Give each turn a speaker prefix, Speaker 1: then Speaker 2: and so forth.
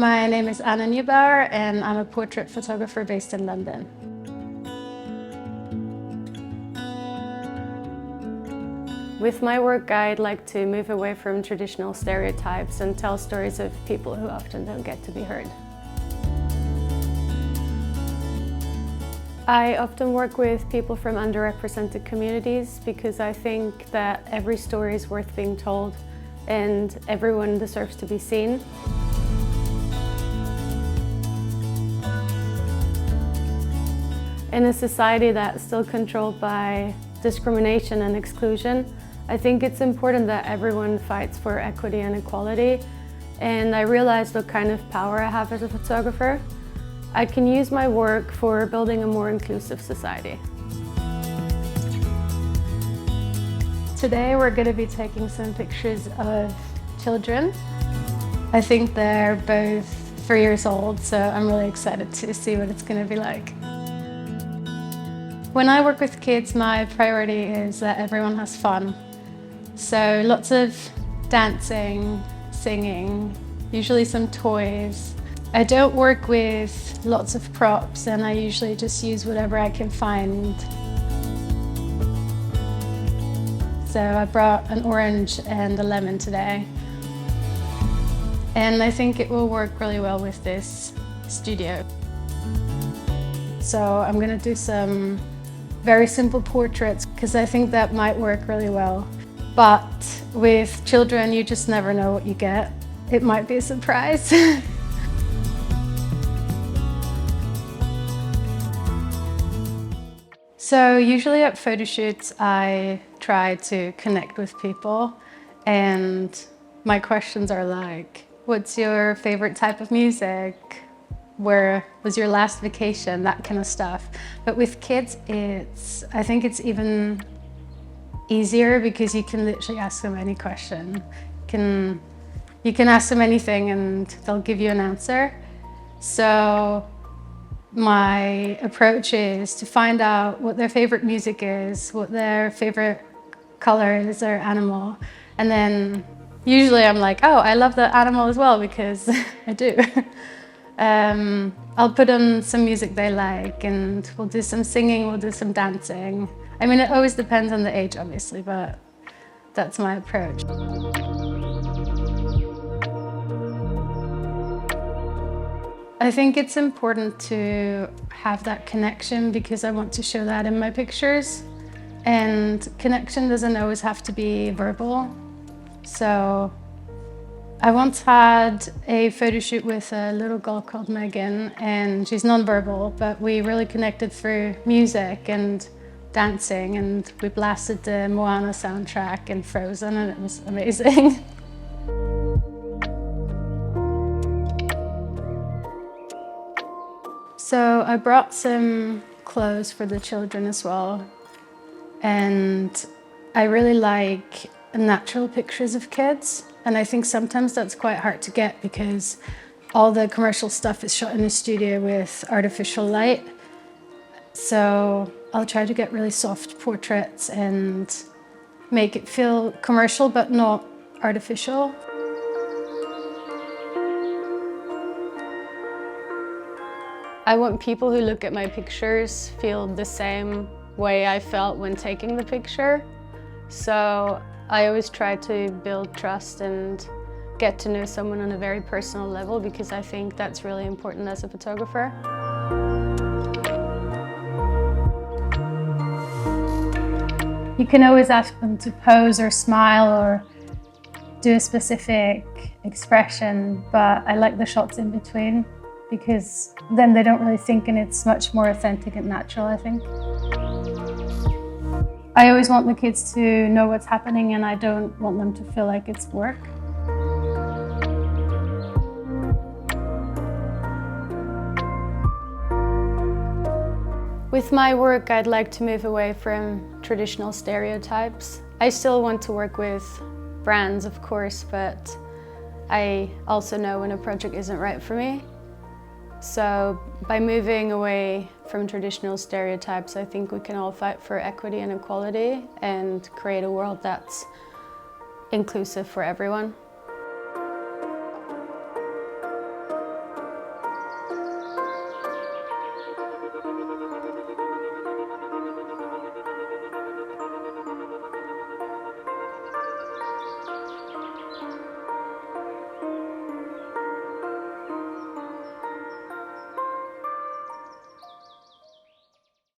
Speaker 1: My name is Anna Neubauer and I'm a portrait photographer based in London. With my work, I'd like to move away from traditional stereotypes and tell stories of people who often don't get to be heard. I often work with people from underrepresented communities because I think that every story is worth being told and everyone deserves to be seen. In a society that's still controlled by discrimination and exclusion, I think it's important that everyone fights for equity and equality. And I realized what kind of power I have as a photographer. I can use my work for building a more inclusive society. Today we're going to be taking some pictures of children. I think they're both 3 years old, so I'm really excited to see what it's going to be like. When I work with kids, my priority is that everyone has fun. So lots of dancing, singing, usually some toys. I don't work with lots of props and I usually just use whatever I can find. So I brought an orange and a lemon today. And I think it will work really well with this studio. So I'm going to do some very simple portraits because I think that might work really well. But with children, you just never know what you get. It might be a surprise. So usually at photo shoots, I try to connect with people and my questions are like, what's your favorite type of music? Where was your last vacation? That kind of stuff. But with kids, I think it's even easier because you can literally ask them any question. You can ask them anything and they'll give you an answer. So my approach is to find out what their favorite music is, what their favorite color is, their animal. And then usually I'm like, oh, I love the animal as well because I do. I'll put on some music they like and we'll do some singing, we'll do some dancing. I mean, it always depends on the age, obviously, but that's my approach. I think it's important to have that connection because I want to show that in my pictures. And connection doesn't always have to be verbal. So I once had a photo shoot with a little girl called Megan, and she's nonverbal, but we really connected through music and dancing, and we blasted the Moana soundtrack and Frozen, and it was amazing. So I brought some clothes for the children as well, and I really like natural pictures of kids, and I think sometimes that's quite hard to get because all the commercial stuff is shot in a studio with artificial light. So I'll try to get really soft portraits and make it feel commercial but not artificial. I want people who look at my pictures feel the same way I felt when taking the picture. So I always try to build trust and get to know someone on a very personal level because I think that's really important as a photographer. You can always ask them to pose or smile or do a specific expression, but I like the shots in between because then they don't really think and it's much more authentic and natural, I think. I always want the kids to know what's happening and I don't want them to feel like it's work. With my work, I'd like to move away from traditional stereotypes. I still want to work with brands, of course, but I also know when a project isn't right for me. So by moving away from traditional stereotypes, I think we can all fight for equity and equality and create a world that's inclusive for everyone.